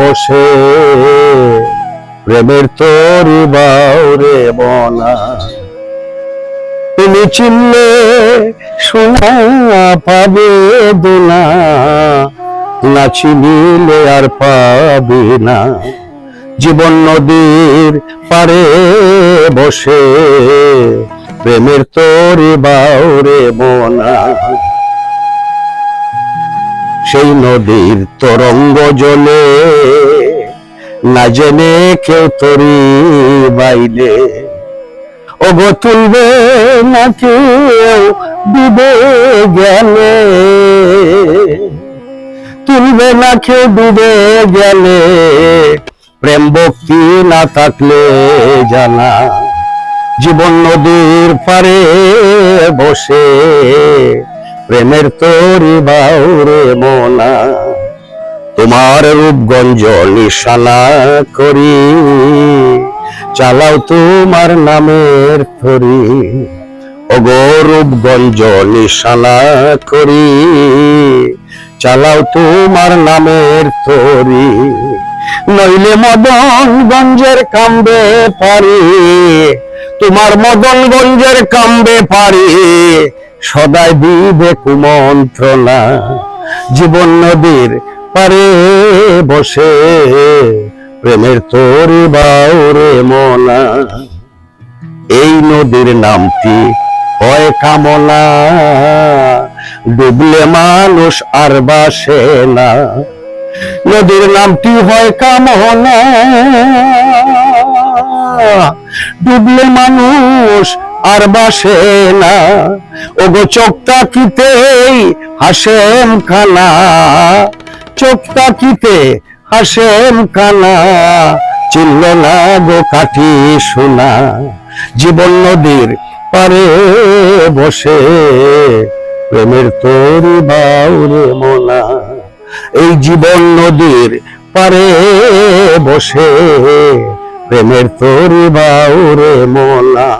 বসে প্রেমের তরি বাউরে মনা। তুমি চিনলে সোনা পাবে দোনা, না চিনিলে আর পাবে না। জীবন নদীর পারে বসে প্রেমের তরি বাউরে মনা। সেই নদীর তরঙ্গ জলে না জেনে কেউ তরি বাইলে, ওগো তুলবে না কেউ ডুবে গেলে, তুলবে না কেউ ডুবে গেলে। প্রেম ভক্তি না থাকলে জানা, জীবন নদীর পারে বসে প্রেমের তরি বাউরে মনা। তোমার রূপগঞ্জ নিশানা করি, চালাও তোমার নামের তরি। ওগো রূপগঞ্জ নিশানা করি, চালাও তোমার নামের তরি। নইলে মদনগঞ্জের কামবে পারি, তোমার মদনগঞ্জের কামবে পারি। সদাই দিবে কুমন্ত্রণা, জীবন নদীর পারে বসে প্রেমের তরি বাউরে মনা। এই নদীর নামটি হয় কামনা, ডুবলে মানুষ আর বাসে না। নদীর নামটি হয় কামনা, ডুবলে মানুষ আর বাসে না। ওগো চোখ তাকিতেই হাসেম খানা, চোখ তাকিতে হাসেম খানা। চিনল না গো কাঠি সোনা, জীবন নদীর পারে বসে প্রেমের তরি বাউরে মনা। এই জীবন নদীর পারে বসে প্রেমের তরি বাউরে মনা।